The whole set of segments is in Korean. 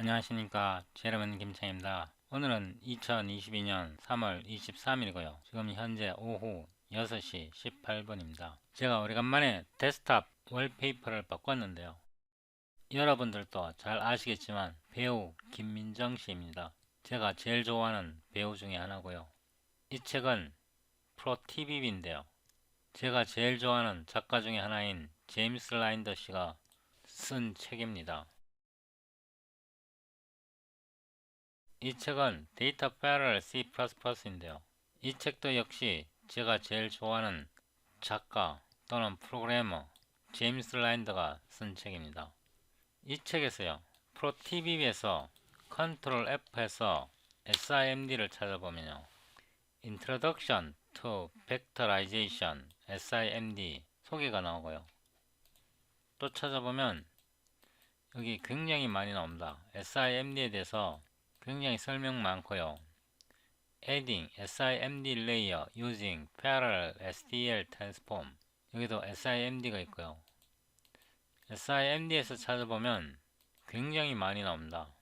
안녕하십니까. 제 이름은 김창입니다. 오늘은 2022년 3월 23일이고요. 지금 현재 오후 6시 18분입니다. 제가 오래간만에 데스크탑 월페이퍼를 바꿨는데요. 여러분들도 잘 아시겠지만 배우 김민정 씨입니다. 제가 제일 좋아하는 배우 중에 하나고요. 이 책은 프로TVB인데요. 제가 제일 좋아하는 작가 중에 하나인 제임스 라인더 씨가 쓴 책입니다. 이 책은 데이터 패러럴 C++인데요. 이 책도 역시 제가 제일 좋아하는 작가 또는 프로그래머 제임스 라인더가 쓴 책입니다. 이 책에서요. 프로TV에서 컨트롤 F에서 SIMD를 찾아보면요. Introduction to Vectorization SIMD 소개가 나오고요. 또 찾아보면 여기 굉장히 많이 나옵니다. SIMD에 대해서 굉장히 설명 많고요. Adding SIMD layer using parallel SDL transform 여기도 SIMD가 있고요. SIMD에서 찾아보면 굉장히 많이 나옵니다.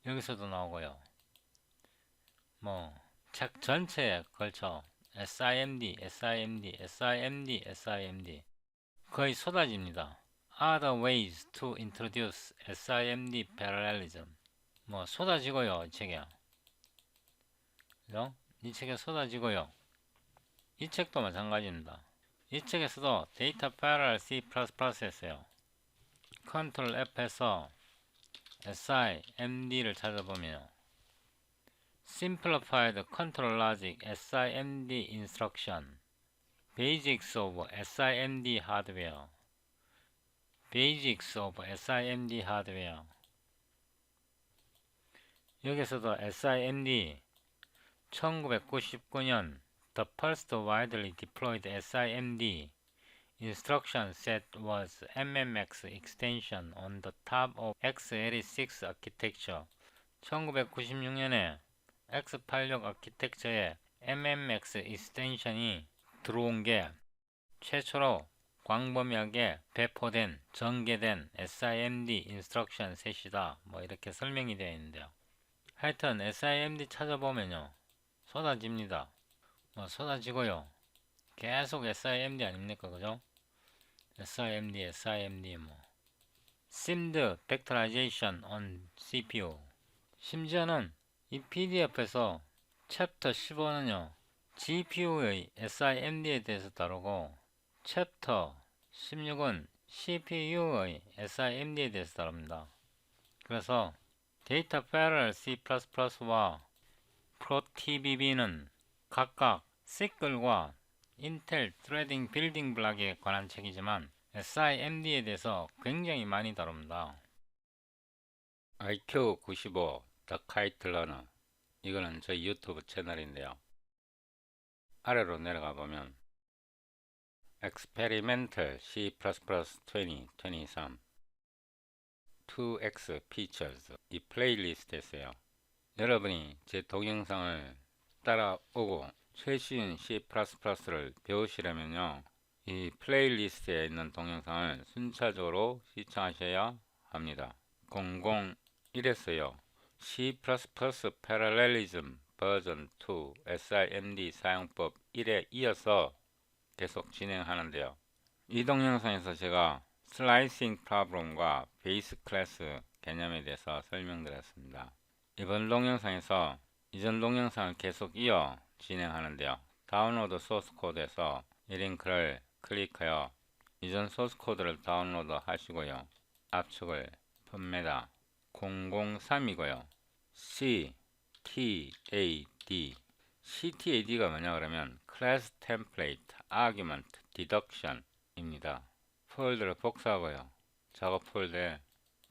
여기서도 나오고요. 책 전체에 걸쳐 SIMD, SIMD, SIMD, SIMD 거의 쏟아집니다. Other ways to introduce SIMD parallelism 쏟아지고요. 이 책에 그죠? 이 책에 쏟아지고요. 이 책도 마찬가지입니다. 이 책에서도 데이터 패러럴 C++에서요. 컨트롤 F에서 SIMD를 찾아보면요. Simplified Control Logic SIMD Instruction Basics of SIMD Hardware Basics of SIMD Hardware 여기서도 SIMD 1999년 The first widely deployed SIMD instruction set was MMX extension on the top of x86 architecture. 1996년에 x86 아키텍처에 MMX 익스텐션이 들어온 게 최초로 광범위하게 배포된 전개된 SIMD 인스트럭션 셋이다. 이렇게 설명이 되어 있는데요. 하여튼 SIMD 찾아보면요. 쏟아집니다. 쏟아지고요. 계속 SIMD 아닙니까? 그죠? SIMD, SIMD SIMD Vectorization on CPU 심지어는 이 PDF에서 챕터 15는요. GPU의 SIMD에 대해서 다루고 챕터 16은 CPU의 SIMD에 대해서 다룹니다. 그래서 데이터 패러럴 C++와 프로TVB는 각각 시클과 인텔 트레딩 빌딩 블록에 관한 책이지만 SIMD에 대해서 굉장히 많이 다룹니다. IQ95 The Kite Learner 이거는 저희 유튜브 채널인데요. 아래로 내려가 보면 Experimental C++ 2023 2X Features 이 플레이리스트에서요. 여러분이 제 동영상을 따라오고 최신 C++를 배우시려면요. 이 플레이리스트에 있는 동영상을 순차적으로 시청하셔야 합니다. 001에서요. C++ Parallelism 버전 2 SIMD 사용법 1에 이어서 계속 진행하는데요. 이 동영상에서 제가 슬라이싱 프로블럼과 베이스 클래스 개념에 대해서 설명드렸습니다. 이번 동영상에서 이전 동영상을 계속 이어 진행하는데요. 다운로드 소스 코드에서 이 링크를 클릭하여 이전 소스 코드를 다운로드 하시고요. 압축을 풉니다. 003이고요. CTAD가 뭐냐 그러면 Class Template Argument Deduction 입니다. 폴더를 복사하고요. 작업 폴더에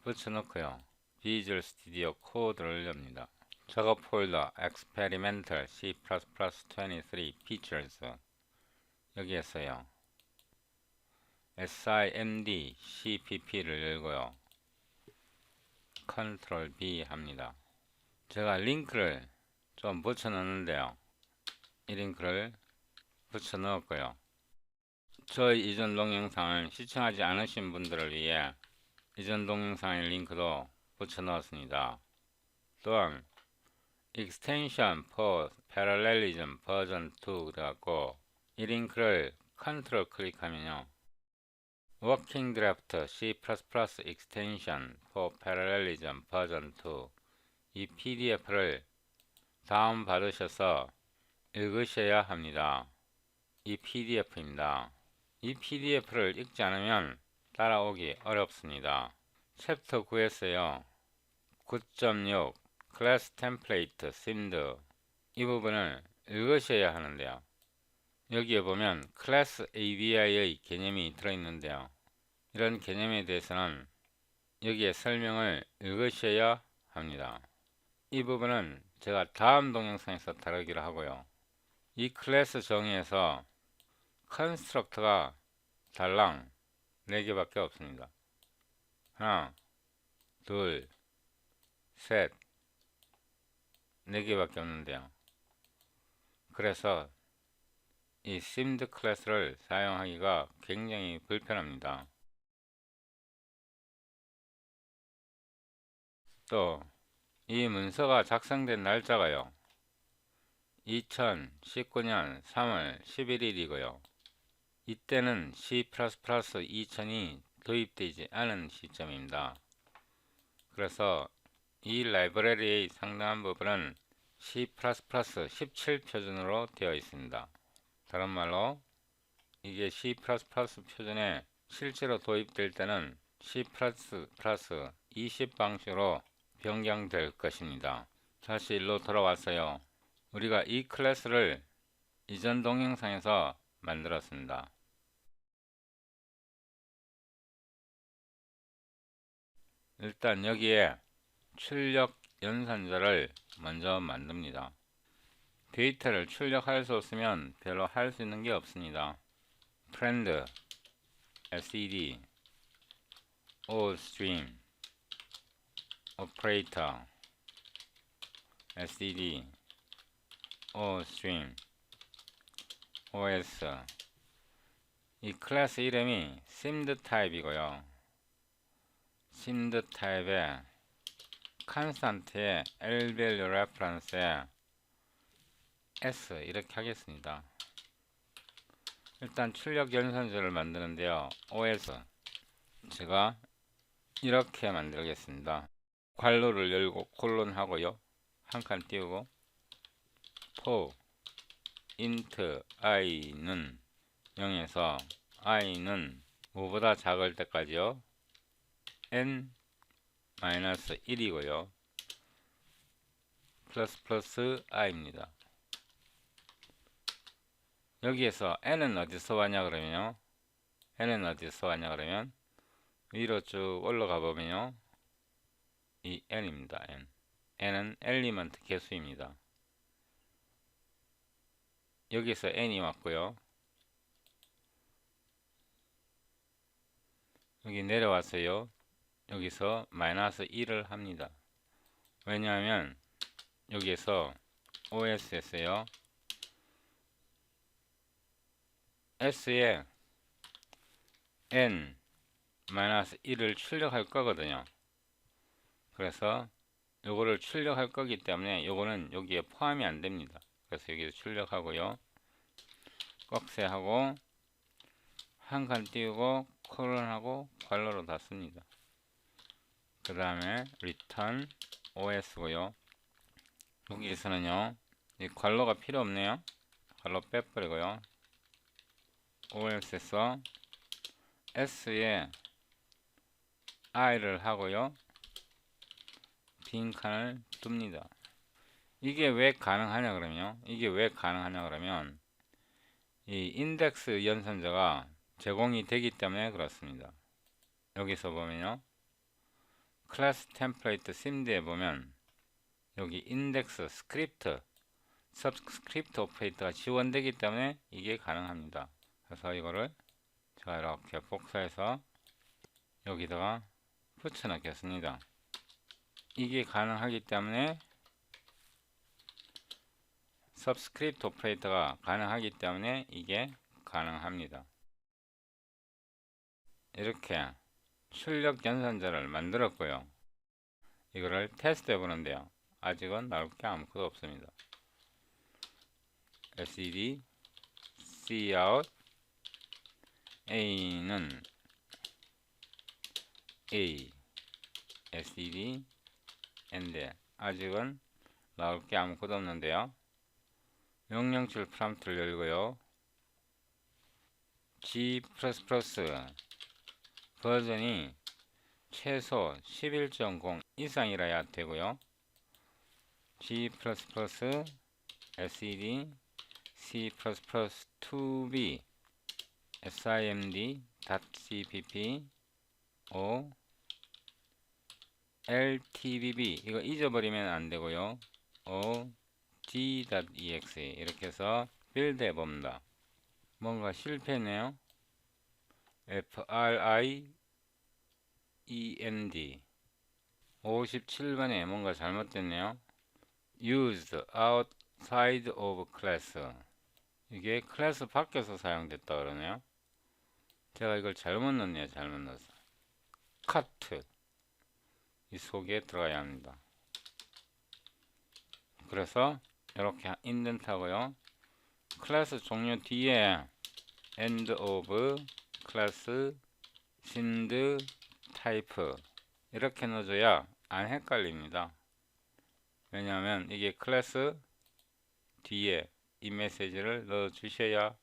붙여넣고요. 비주얼 스튜디오 코드를 엽니다. 작업 폴더 Experimental C++ 23 Features 여기에서요. SIMD CPP를 열고요. Ctrl B 합니다. 제가 링크를 좀 붙여 넣는데요. 이 링크를 붙여 넣었고요. 저희 이전 동영상을 시청하지 않으신 분들을 위해 이전 동영상의 링크도 붙여 넣었습니다. 또한 extension for parallelism 버전 2 그래갖고 이 링크를 컨트롤 클릭하면요, working draft C++ extension for parallelism 버전 2 이 PDF를 다운 받으셔서 읽으셔야 합니다. 이 PDF입니다. 이 PDF를 읽지 않으면 따라오기 어렵습니다. 챕터 9에서요 9.6 클래스 템플레이트 심드 이 부분을 읽으셔야 하는데요, 여기에 보면 클래스 ABI의 개념이 들어있는데요, 이런 개념에 대해서는 여기에 설명을 읽으셔야 합니다. 이 부분은 제가 다음 동영상에서 다루기로 하고요, 이 클래스 정의에서 컨스트럭터가 달랑 4개밖에 없습니다. 하나, 둘, 셋, 4개밖에 없는데요, 그래서 이 심드 클래스를 사용하기가 굉장히 불편합니다. 또 이 문서가 작성된 날짜가요 2019년 3월 11일이고요 이때는 C++ 2000이 도입되지 않은 시점입니다. 그래서 이 라이브러리의 상당한 부분은 C++ 17 표준으로 되어 있습니다. 다른 말로 이게 C++ 표준에 실제로 도입될 때는 C++ 20 방식으로 변경될 것입니다. 다시 일로 돌아왔어요. 우리가 이 클래스를 이전 동영상에서 만들었습니다. 일단 여기에 출력 연산자를 먼저 만듭니다. 데이터를 출력할 수 없으면 별로 할 수 있는 게 없습니다. friend sed ostream operator sed ostream os 이 클래스 이름이 simd 타입이고요. simd 타입에 constant의 L value reference에 s 이렇게 하겠습니다. 일단 출력 연산자를 만드는데요, os 제가 이렇게 만들겠습니다. 괄호를 열고 콜론 하고요, 한 칸 띄우고 for int i는 0에서 i는 5보다 작을 때까지요 n-1이고요 플러스 i입니다. 여기에서 n은 어디서 왔냐 그러면요, n은 어디서 왔냐 그러면 위로 쭉 올라가 보면요 이 n입니다. n은 엘리먼트 개수입니다. 여기서 n이 왔고요, 여기 내려왔어요. 여기서 마이너스 1을 합니다. 왜냐하면 여기에서 OS에서요 S에 n-1을 출력할 거거든요. 그래서 요거를 출력할 거기 때문에 요거는 여기에 포함이 안 됩니다. 그래서 여기서 출력하고요, 꺽쇠하고 한 칸 띄우고 콜론하고 괄호로 닫습니다. 그 다음에 return os고요. 여기에서는요 이 괄호가 필요 없네요. 괄호 빼버리고요, os에서 s에 i를 하고요 빈 칸을 둡니다. 이게 왜 가능하냐 그러면 이 인덱스 연산자가 제공이 되기 때문에 그렇습니다. 여기서 보면요 클래스 템플레이트 심드에 보면 여기 인덱스 스크립트 서브스크립트 오퍼레이터가 지원되기 때문에 이게 가능합니다. 그래서 이거를 제가 이렇게 복사해서 여기다가 붙여 넣겠습니다. 이게 가능하기 때문에 서브스크립트 오퍼레이터가 가능하기 때문에 이게 가능합니다. 이렇게 출력 연산자를 만들었고요. 이거를 테스트 해보는데요. 아직은 나올 게 아무것도 없습니다. SED cout A는 A SED and 아직은 나올 게 아무것도 없는데요. 명령줄 프롬프트를 열고요. G++ 버전이 최소 11.0 이상이라야 되고요. G++ SED C++2B simd.cpp o ltbb 이거 잊어버리면 안 되고요. o g.exe 이렇게 해서 빌드 해봅니다. 뭔가 실패네요. friend 57번에 뭔가 잘못됐네요. used outside of class 이게 클래스 밖에서 사용됐다 그러네요. 제가 이걸 잘못 넣었네요. 잘못 넣어서 cut 이 속에 들어가야 합니다. 그래서 이렇게 인덴트 하고요. 클래스 종료 뒤에 end of class sind type 이렇게 넣어줘야 안 헷갈립니다. 왜냐하면 이게 클래스 뒤에 이 메시지를 넣어 주셔야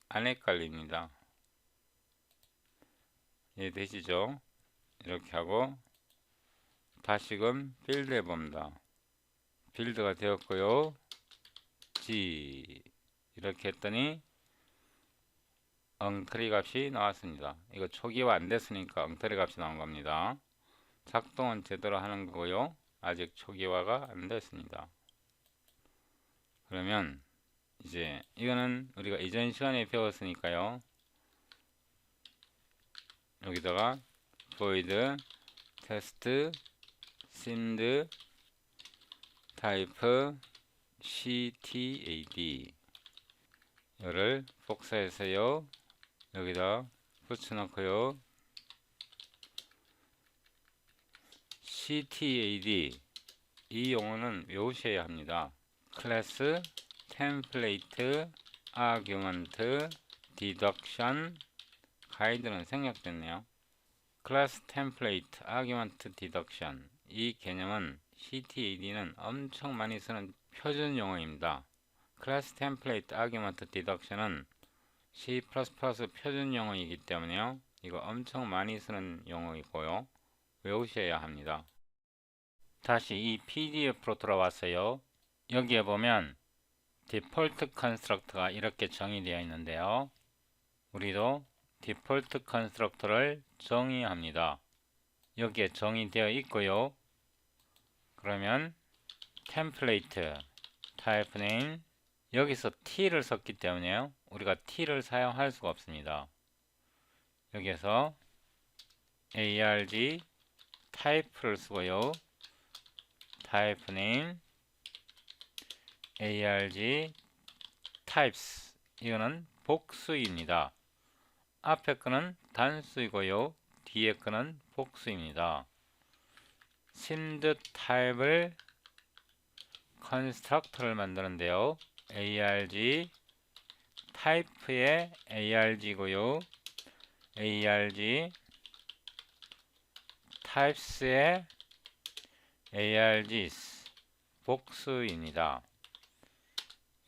안 헷갈립니다. 이해되시죠? 이렇게 하고 다시금 빌드 해봅니다. 빌드가 되었고요. G 이렇게 했더니 엉터리 값이 나왔습니다. 이거 초기화 안 됐으니까 엉터리 값이 나온 겁니다. 작동은 제대로 하는 거고요. 아직 초기화가 안 됐습니다. 그러면 이제 이거는 우리가 이전 시간에 배웠으니까요. 여기다가 void test sind type ctad 이거를 복사해서요. 여기다 붙여놓고요. ctad 이 용어는 외우셔야 합니다. 클래스 템플레이트 아규먼트 디덕션 가이드는 생략됐네요. 클래스 템플레이트 아규먼트 디덕션 이 개념은 ctad는 엄청 많이 쓰는 표준 용어입니다. 클래스 템플레이트 아규먼트 디덕션은 C++ 표준 용어이기 때문에요. 이거 엄청 많이 쓰는 용어이고요. 외우셔야 합니다. 다시 이 PDF로 돌아왔어요. 여기에 보면 디폴트 컨스트럭터가 이렇게 정의되어 있는데요. 우리도 디폴트 컨스트럭터를 정의합니다. 여기에 정의되어 있고요. 그러면 템플레이트 타입 네임 여기서 t를 썼기 때문에요. 우리가 t를 사용할 수가 없습니다. 여기에서 arg 타입을 쓰고요. 타입 네임 arg types 이거는 복수입니다. 앞에 거는 단수이고요. 뒤에 거는 복수입니다. sind 타입을 컨스트럭터를 만드는데요. arg 타입의 arg고요. arg types의 args 복수입니다.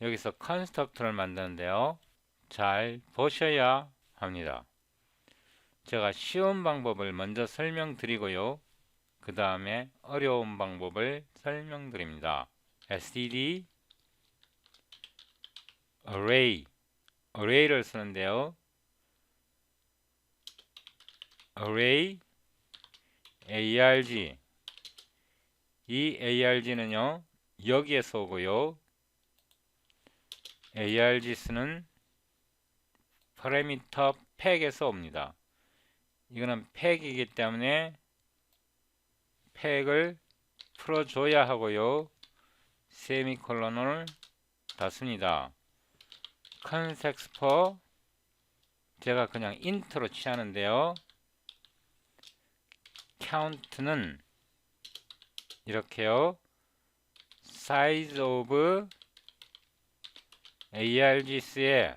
여기서 컨스트럭터를 만드는데요. 잘 보셔야 합니다. 제가 쉬운 방법을 먼저 설명드리고요. 그 다음에 어려운 방법을 설명드립니다. std array를 쓰는데요. array arg 이 arg는요 여기에서 오고요. args는 파라미터 팩에서 옵니다. 이거는 팩이기 때문에 팩을 풀어줘야 하고요. 세미콜론을 닫습니다. 컨섹스퍼 제가 그냥 인트로 취하는데요. count는 이렇게요. size of args의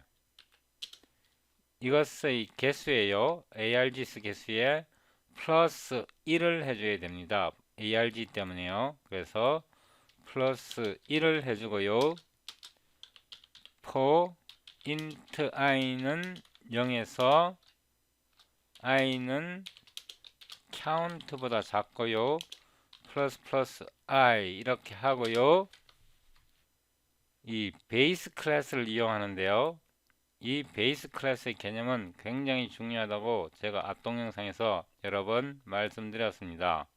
이것의 개수예요. args 개수에 플러스 1을 해줘야 됩니다. arg 때문에요. 그래서 플러스 1을 해주고요. for int i는 0에서 i는 count보다 작고요. 플러스 i 이렇게 하고요. 이 베이스 클래스를 이용하는데요. 이 베이스 클래스의 개념은 굉장히 중요하다고 제가 앞 동영상에서 여러 번 말씀드렸습니다.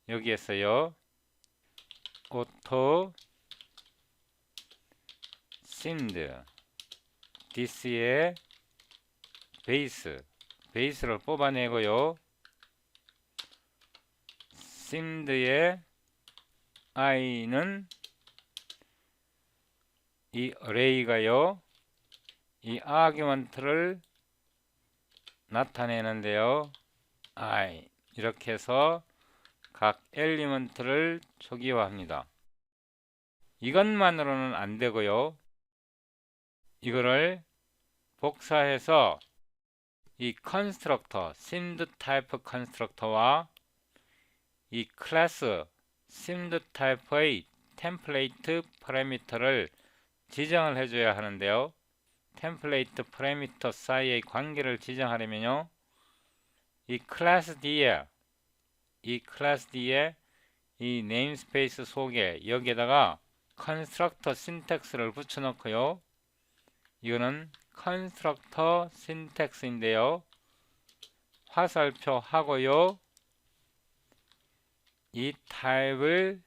여기에서요. auto send this의 베이스를 뽑아내고요. send의 i는 이 array가요. 이 argument를 나타내는데요. I 이렇게 해서 각 엘리먼트를 초기화합니다. 이것만으로는 안 되고요. 이거를 복사해서 이 constructor, simd type constructor와 이 클래스 simd type의 템플레이트 파라미터를 지정을 해줘야 하는데요. 템플레이트 파라미터 사이의 관계를 지정하려면요. 이 클래스 D에 이 네임스페이스 속에 여기에다가 constructor syntax를 붙여놓고요. 이거는 constructor syntax인데요. 화살표 하고요. 이 타입을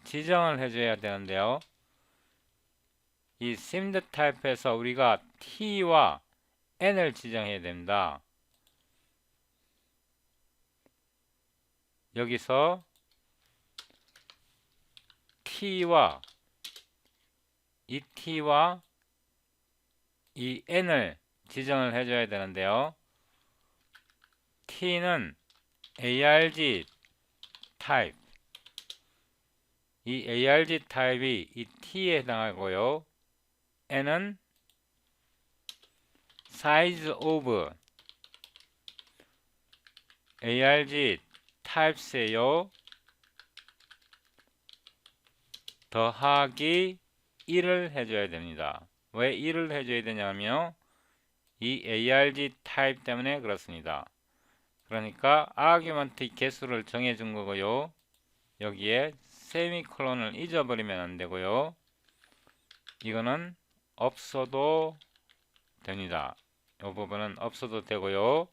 지정을 해줘야 되는데요. 이 simd 타입에서 우리가 t와 n을 지정해야 됩니다. 여기서 t와 이 n을 지정을 해줘야 되는데요. t는 arg 타입, 이 arg 타입이 이 t에 해당하고요. n은 size of arg types예요. 더하기 1을 해줘야 됩니다. 왜 1을 해줘야 되냐면 이 arg 타입 때문에 그렇습니다. 그러니까 아규먼트 개수를 정해준 거고요. 여기에 세미콜론을 잊어버리면 안 되고요. 이거는 없어도 됩니다. 이 부분은 없어도 되고요.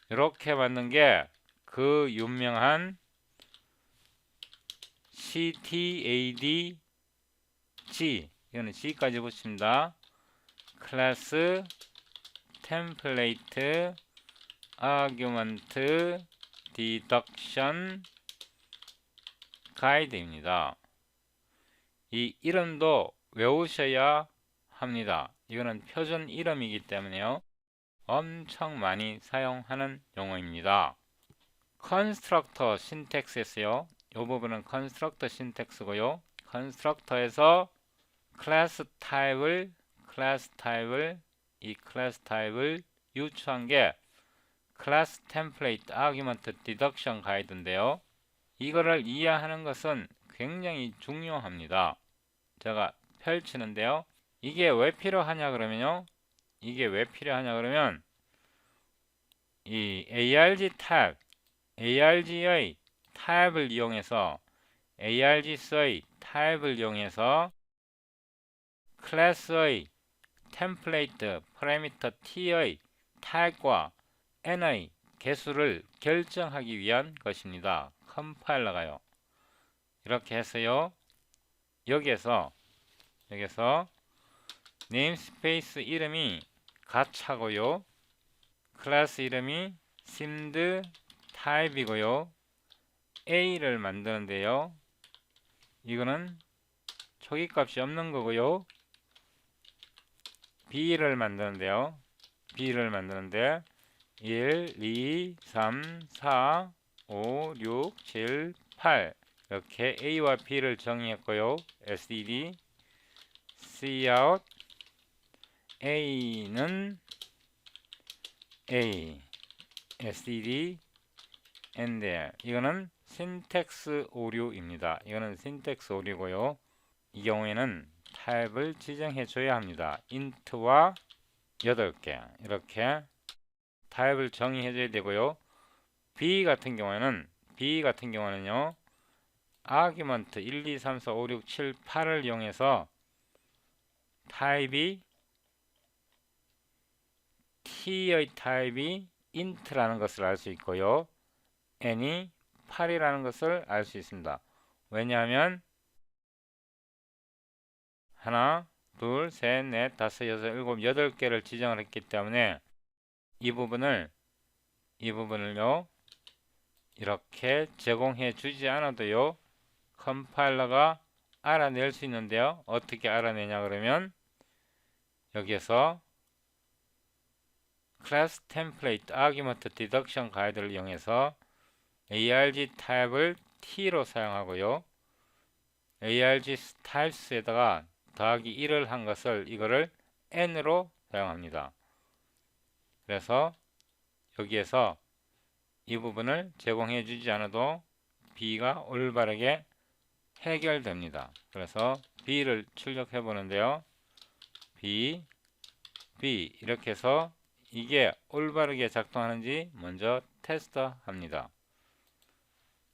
이렇게 만든 게 그 유명한 ctad g, 이거는 g까지 붙입니다. 클래스 템플레이트 아규먼트 디덕션 가이드입니다. 이 이름도 외우셔야 합니다. 이거는 표준 이름이기 때문에요. 엄청 많이 사용하는 용어입니다. 컨스트럭터 신텍스에서요. 이 부분은 컨스트럭터 신텍스고요. 컨스트럭터에서 클래스 타입을 유추한 게 클래스 템플레이트 아규먼트 디덕션 가이드인데요. 이거를 이해하는 것은 굉장히 중요합니다. 제가 펼치는데요. 이게 왜 필요하냐 그러면요. 이 ARG의 타입을 이용해서 ARGS의 타입을 이용해서 클래스의 템플레이트 파라미터 t의 타입과 n의 개수를 결정하기 위한 것입니다. 컴파일러가요. 이렇게 해서요. 여기에서 네임스페이스 이름이 가차고요. 클래스 이름이 simd 타입이고요. A를 만드는데요. 이거는 초기값이 없는 거고요. B를 만드는데 1, 2, 3, 4, 5, 6, 7, 8 이렇게 A와 B를 정의했고요. SDD, Cout, A는 A, SDD, NDR 이거는 신텍스 오류입니다. 이거는 신텍스 오류고요. 이 경우에는 타입을 지정해 줘야 합니다. int와 8개 이렇게 타입을 정의해 줘야 되고요. B 같은 경우는요. 아규먼트 1, 2, 3, 4, 5, 6, 7, 8을 이용해서 타입이 T의 타입이 int라는 것을 알 수 있고요. n이 8이라는 것을 알 수 있습니다. 왜냐하면 하나, 둘, 셋, 넷, 다섯, 여섯, 일곱, 8개를 지정을 했기 때문에 이 부분을요 이렇게 제공해 주지 않아도요 컴파일러가 알아낼 수 있는데요. 어떻게 알아내냐 그러면 여기에서 클래스 템플레이트 아규먼트 디덕션 가이드를 이용해서 arg 타입을 t로 사용하고요. arg 타입스에다가 더하기 1을 한 것을 이거를 n으로 사용합니다. 그래서 여기에서 이 부분을 제공해 주지 않아도 B가 올바르게 해결됩니다. 그래서 B를 출력해 보는데요. B 이렇게 해서 이게 올바르게 작동하는지 먼저 테스트합니다.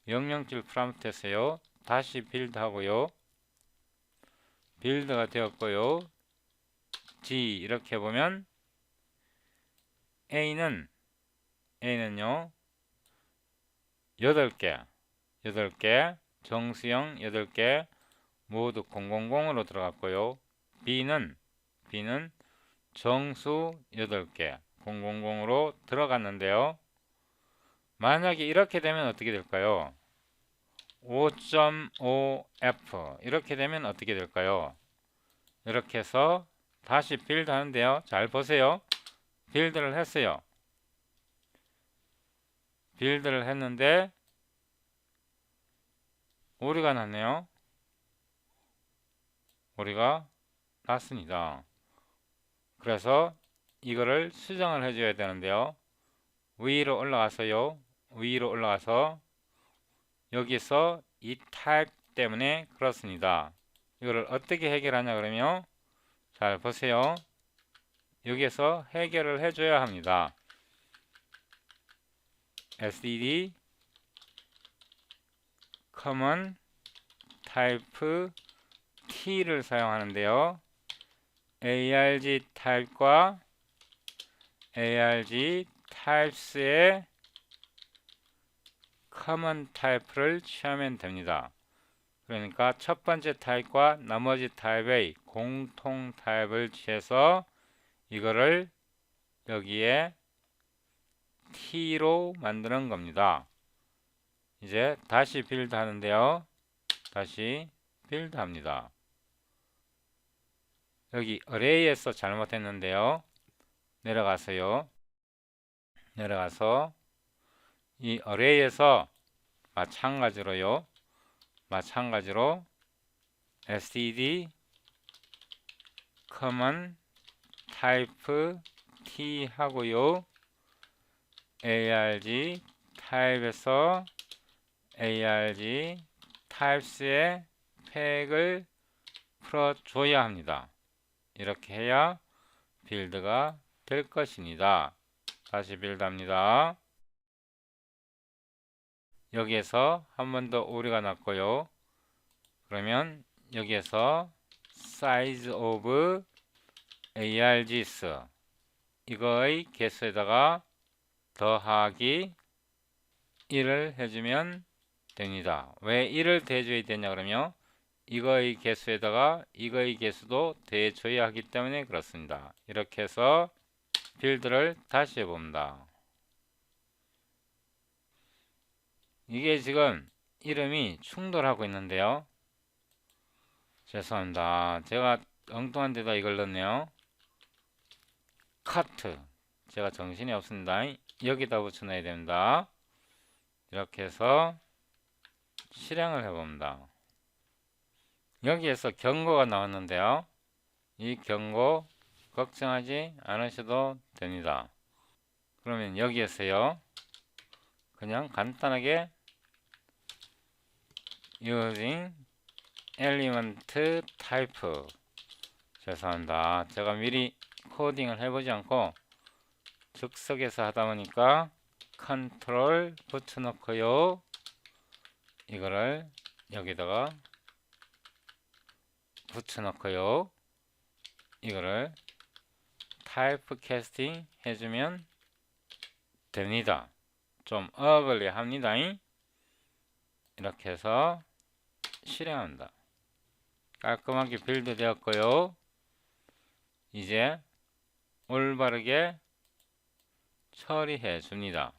명령줄 프롬프트에서요. 다시 빌드 하고요. 빌드가 되었고요. G 이렇게 보면 A는요. 8개 정수형 8개 모두 000으로 들어갔고요. B는 정수 8개 000으로 들어갔는데요. 만약에 이렇게 되면 어떻게 될까요? 5.5F 이렇게 되면 어떻게 될까요? 이렇게 해서 다시 빌드 하는데요. 잘 보세요. 빌드를 했어요. 빌드를 했는데 오류가 났네요. 오류가 났습니다. 그래서 이거를 수정을 해줘야 되는데요. 위로 올라가서요. 위로 올라가서 여기서 이 타입 때문에 그렇습니다. 이거를 어떻게 해결하냐 그러면 잘 보세요. 여기에서 해결을 해줘야 합니다. SDD common type T를 사용하는데요. arg 타입과 arg types의 common 타입을 취하면 됩니다. 그러니까 첫 번째 타입과 나머지 타입의 공통 타입을 취해서 이거를 여기에 T로 만드는 겁니다. 이제 다시 빌드 하는데요. 다시 빌드 합니다. 여기 array에서 잘못했는데요. 내려가서요. 내려가서 이 array에서 마찬가지로 std common type t 하고요. arg 타입에서 arg types의 팩을 풀어줘야 합니다. 이렇게 해야 빌드가 될 것입니다. 다시 빌드합니다. 여기에서 한 번 더 오류가 났고요. 그러면 여기에서 size of args 이거의 개수에다가 더하기 1을 해주면 됩니다. 왜 1을 대줘야 되냐 그러면 이거의 개수에다가 이거의 개수도 대줘야 하기 때문에 그렇습니다. 이렇게 해서 빌드를 다시 해봅니다. 이게 지금 이름이 충돌하고 있는데요. 죄송합니다. 제가 엉뚱한 데다 이걸 넣었네요. 카트 제가 정신이 없습니다. 여기다 붙여놔야 됩니다. 이렇게 해서 실행을 해봅니다. 여기에서 경고가 나왔는데요. 이 경고 걱정하지 않으셔도 됩니다. 그러면 여기에서요, 그냥 간단하게 using element type, 죄송합니다. 제가 미리 코딩을 해보지 않고 즉석에서 하다 보니까 컨트롤 붙여놓고요, 이거를 여기다가 붙여놓고요, 이거를 타입 캐스팅 해주면 됩니다. 좀 어글리합니다. 이렇게 해서 실행합니다. 깔끔하게 빌드 되었고요. 이제 올바르게 처리해 줍니다.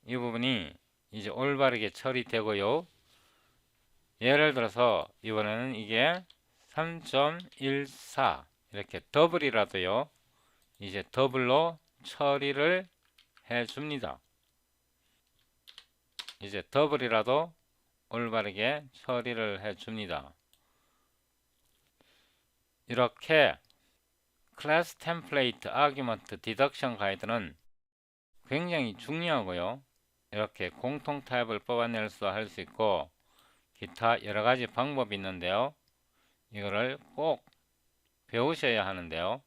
이 부분이 이제 올바르게 처리되고요. 예를 들어서 이번에는 이게 3.14 이렇게 더블이라도요, 이제 더블로 처리를 해 줍니다. 이제 더블이라도 올바르게 처리를 해 줍니다. 이렇게 클래스 템플레이트 아규먼트 디덕션 가이드는 굉장히 중요하고요. 이렇게 공통 타입을 뽑아낼 수 할 수 있고 기타 여러가지 방법이 있는데요. 이거를 꼭 배우셔야 하는데요.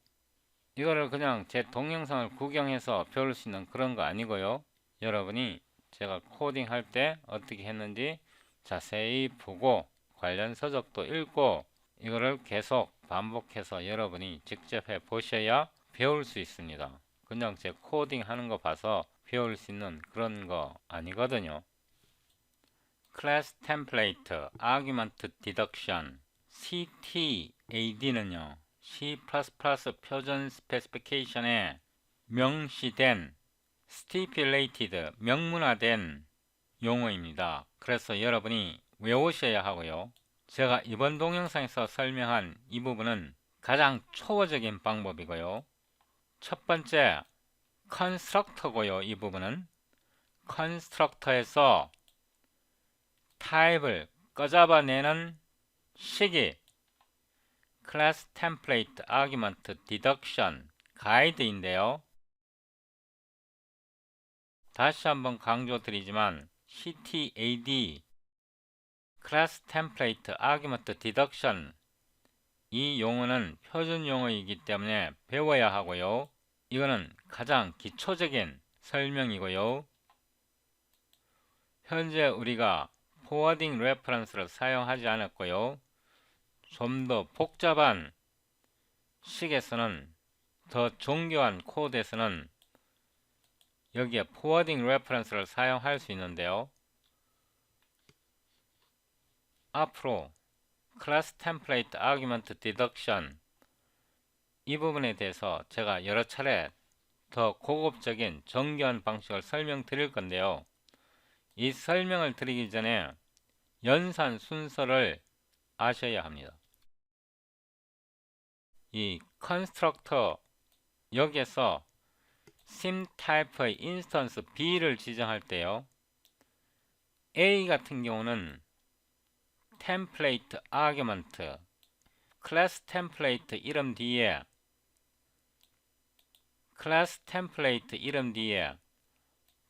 이거를 그냥 제 동영상을 구경해서 배울 수 있는 그런 거 아니고요. 여러분이 제가 코딩 할 때 어떻게 했는지 자세히 보고 관련 서적도 읽고 이거를 계속 반복해서 여러분이 직접 해 보셔야 배울 수 있습니다. 그냥 제 코딩 하는 거 봐서 배울 수 있는 그런 거 아니거든요. Class Template Argument Deduction CTAD는요, C++ 표준 스페시피케이션에 명시된 stipulated 명문화된 용어입니다. 그래서 여러분이 외우셔야 하고요. 제가 이번 동영상에서 설명한 이 부분은 가장 초보적인 방법이고요. 첫 번째 constructor고요. 이 부분은 constructor에서 타입을 꺼잡아내는 식이 class template argument deduction 가이드인데요. 다시 한번 강조드리지만 CTAD class template argument deduction 이 용어는 표준 용어이기 때문에 배워야 하고요. 이거는 가장 기초적인 설명이고요. 현재 우리가 포워딩 레퍼런스를 사용하지 않았고요. 좀 더 복잡한 식에서는, 더 정교한 코드에서는 여기에 포워딩 레퍼런스를 사용할 수 있는데요. 앞으로 클래스 템플레이트 아규먼트 디덕션 이 부분에 대해서 제가 여러 차례 더 고급적인 정교한 방식을 설명드릴 건데요. 이 설명을 드리기 전에 연산 순서를 아셔야 합니다. 이 컨스트럭터 여기에서 sim 타입의 인스턴스 B를 지정할 때요, A 같은 경우는 템플레이트 아규먼트 클래스 템플레이트 이름 뒤에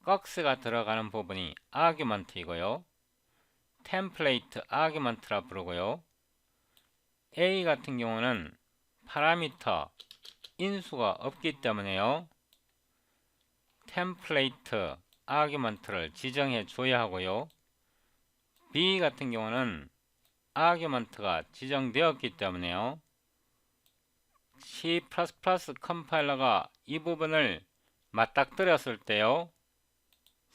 꺽스가 들어가는 부분이 아규먼트이고요. 템플레이트 아규먼트라 부르고요. A 같은 경우는 파라미터 인수가 없기 때문에요, 템플레이트 아규먼트를 지정해 줘야 하고요. B 같은 경우는 아규먼트가 지정되었기 때문에요, C++ 컴파일러가 이 부분을 맞닥뜨렸을 때요,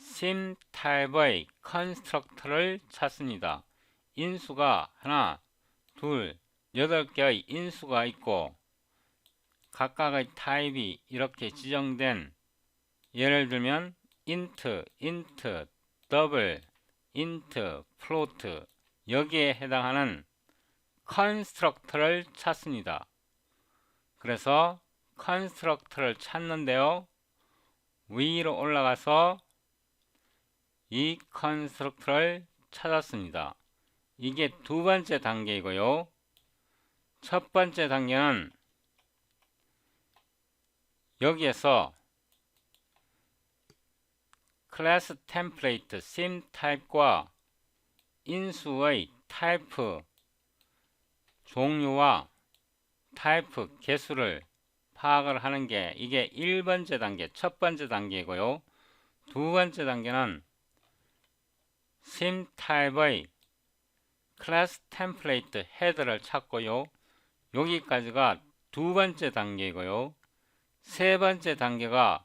sim 타입의 컨스트럭터를 찾습니다. 인수가 하나, 둘, 8개의 인수가 있고 각각의 타입이 이렇게 지정된, 예를 들면 int, double, float 여기에 해당하는 컨스트럭터를 찾습니다. 그래서 컨스트럭터를 찾는데요, 위로 올라가서 이 컨스트럭터를 찾았습니다. 이게 두 번째 단계이고요. 첫 번째 단계는 여기에서 클래스 템플레이트 sim 타입과 인수의 타입 종류와 타입 개수를 파악을 하는 게 이게 1번째 단계, 첫 번째 단계이고요. 두 번째 단계는 sim 타입의 클래스 템플레이트 헤더를 찾고요. 여기까지가 두 번째 단계이고요. 세 번째 단계가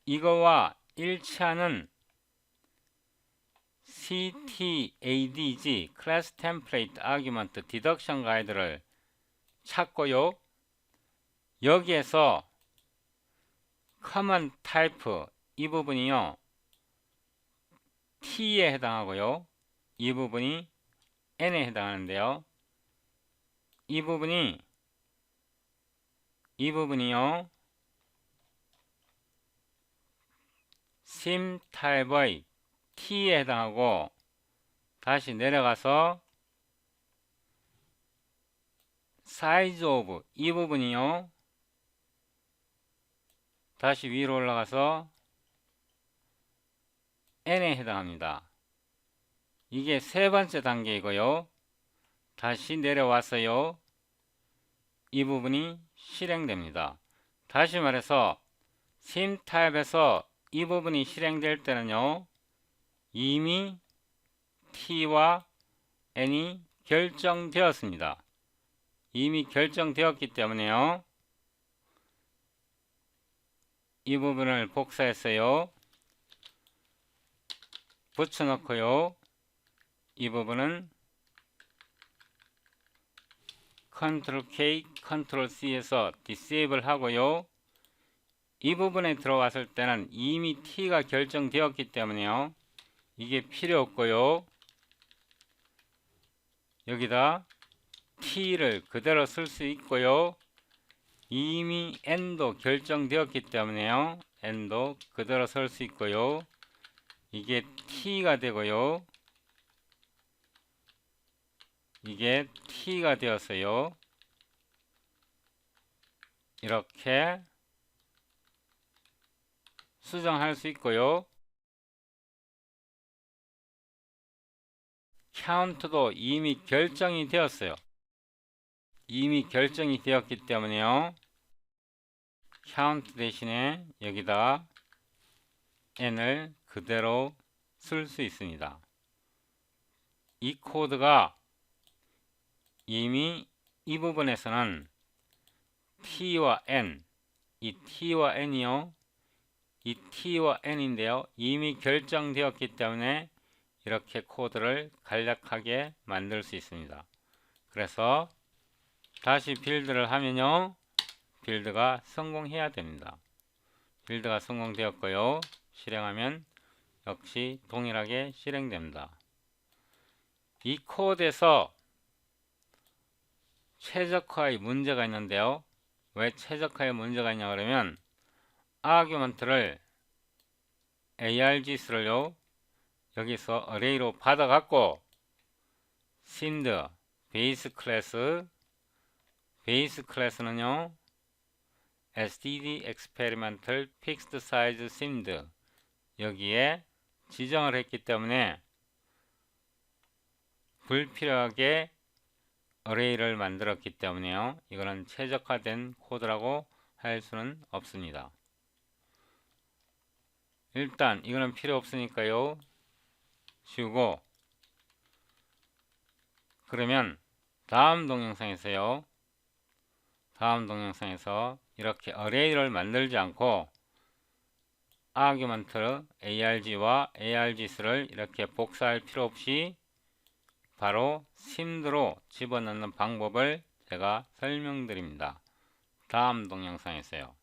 이거와 일치하는 CTADG 클래스 템플레이트 아규먼트 디덕션 가이드를 찾고요. 여기에서 커먼 타입 이 부분이요 T에 해당하고요. 이 부분이 N에 해당하는데요. 이 부분이요 sim 타입의 T에 해당하고 다시 내려가서 size of 이 부분이요 다시 위로 올라가서 N에 해당합니다. 이게 세 번째 단계이고요. 다시 내려와서요. 이 부분이 실행됩니다. 다시 말해서 sim 타입에서 이 부분이 실행될 때는요. 이미 T와 N이 결정되었습니다. 이미 결정되었기 때문에요. 이 부분을 복사했어요. 붙여놓고요. 이 부분은 Ctrl K, Ctrl C에서 disable 하고요. 이 부분에 들어왔을 때는 이미 T가 결정되었기 때문에요. 이게 필요 없고요. 여기다 T를 그대로 쓸 수 있고요. 이미 N도 결정되었기 때문에요. N도 그대로 쓸 수 있고요. 이게 T가 되고요. 이게 T가 되었어요. 이렇게 수정할 수 있고요. count도 이미 결정이 되었어요. 이미 결정이 되었기 때문에요. count 대신에 여기다 n을 그대로 쓸 수 있습니다. 이 코드가 이미 이 부분에서는 t와 n, 이 t와 n이요. 이 t와 n인데요. 이미 결정되었기 때문에 이렇게 코드를 간략하게 만들 수 있습니다. 그래서 다시 빌드를 하면요. 빌드가 성공해야 됩니다. 빌드가 성공되었고요. 실행하면 역시 동일하게 실행됩니다. 이 코드에서 최적화의 문제가 있는데요. 왜 최적화의 문제가 있냐 그러면 아규먼트를 args를요. 여기서 어레이로 받아갖고 simd 베이스 클래스는요. std experimental fixed size simd 여기에 지정을 했기 때문에 불필요하게 어레이를 만들었기 때문에요. 이거는 최적화된 코드라고 할 수는 없습니다. 일단 이거는 필요 없으니까요. 지우고 그러면 다음 동영상에서 이렇게 어레이를 만들지 않고 아규먼트 arg와 args를 이렇게 복사할 필요 없이 바로 simd로 집어넣는 방법을 제가 설명드립니다. 다음 동영상에서요.